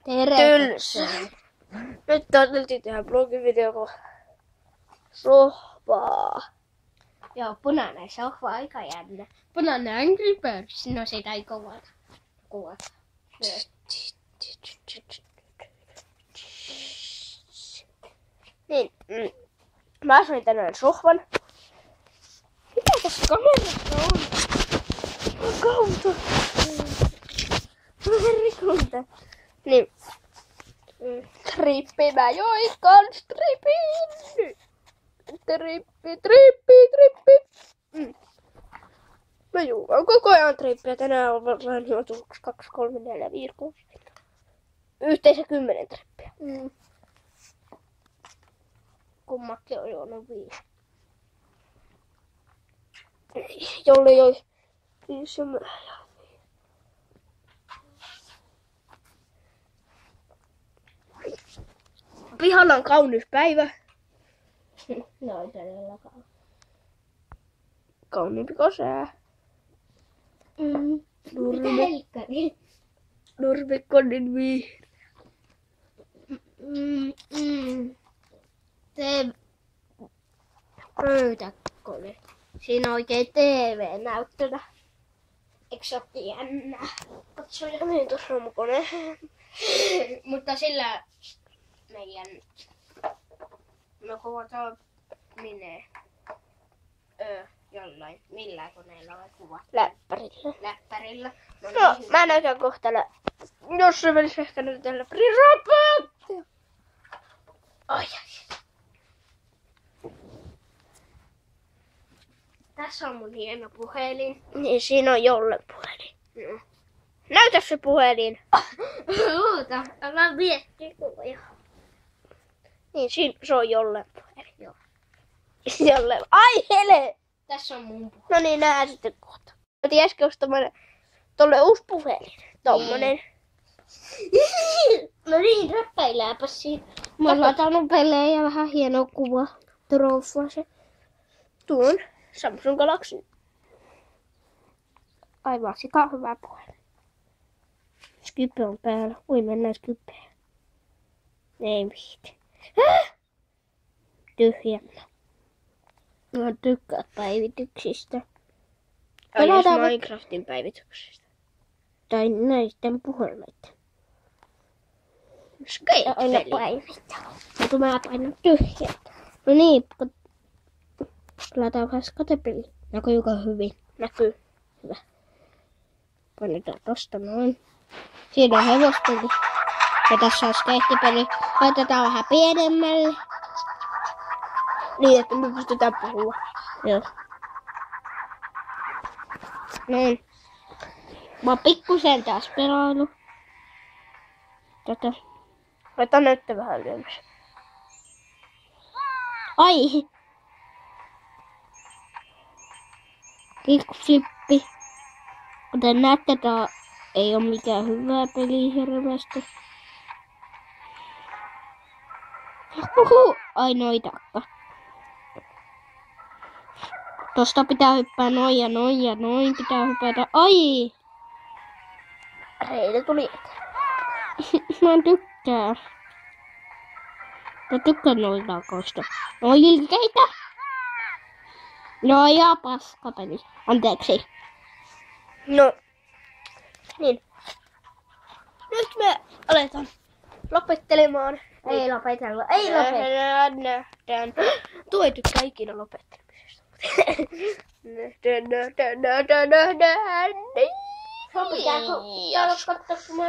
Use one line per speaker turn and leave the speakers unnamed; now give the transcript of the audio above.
Tylsä. Nyt ajateltiin tehdä blogivideo, kun sohvaa.
Joo, punainen sohva, aika jännä. Punainen Angry Birds, no sitä ei kuvata.
Niin, mä asuin tänään sohvan. Mitä tässä kamerassa on? Kautta. Rikunta. Niin. Trippi, mä join kans tripin. Trippi. Mä juon koko ajan trippiä. Tänään on vähän juotu 2, 3, 4, 5, 6. Yhteensä 10 trippiä.
Kummatkin on juonut 5.
Jolle joi 5 ja mä join 5. Pihalla on kaunis päivä.
No ei todellakaan.
Kauniimpi kuin sää.
Mitä helkkari?
Nurmikko niin vihreä.
Se pöytäkone. Siinä on oikein TV-näyttönä. Eikö se ole jännää? Katsoja.
Niin, tuossa on mun kone.
Mutta sillä meidän... Me kuvataan minne? Jollain. Millään koneella vai kuvat?
Läppärillä.
Läppärillä.
No, mä näytän kohta jossain välissä ehkä näytän läppärin rapaattia. Ai.
Tässä on mun hieno puhelin.
Niin, siinä on Jollen puhelin.
No.
Näytä se puhelin.
Oota, älä miettiä kuvia.
Niin, se on Jollen puhelin.
Joo.
Jollen. Ai hele!
Tässä on mun puhelin.
No niin, nähdään sitten kohta. Mä otin äsken ostamaan tolle uusi puhelin. Tommonen.
No niin, räppäilääpä siinä. Mä oon laittanut pelejä ja vähän hieno kuva. Troffa se.
Tuon Samsung Galaxy.
Aivan sika hyvä puhelin.
Skype on päällä. Ui, mennään Skypeen. Ei viiti. Tyhjänä.
Mä tykkään päivityksistä.
Ai jos
Pelataan
Minecraftin päivityksistä.
Tai näisten puhelimitten.
Skate-peli.
Mutta mä painan tyhjää. No niin, pelataan vähän skatepeli. Näkyykö hyvin?
Näkyy.
Hyvä. Painetaan tosta noin. Siinä on hevospeli. Ja tässä on skeittipeli. Laitetaan vähän pienemmälle.
Niin, että me pystytään puhua.
Joo. Noin. Mä oon pikkusen taas pelailu.
Laita näyttää vähän ylemmäs.
Ai! Kickflippi. Kuten näette, tää ei oo mikään hyvää peli hirveästi. Ai noitakka. Tosta pitää hyppää noin ja noin ja noin pitää hypätä. Ai!
Reitä tuli eteen.
Mä tykkään. Mä tykkään noitakoista. No ilkeitä! No ja paskapeli. Anteeksi.
No. Niin. Nyt me aletaan lopettelemaan.
Ei lopetella. Ei lopetella.
Nähdään. Tuo ei tykkää ikinä lopettelemisesta. Nähdään.
Pitääkö katsoa, kun mä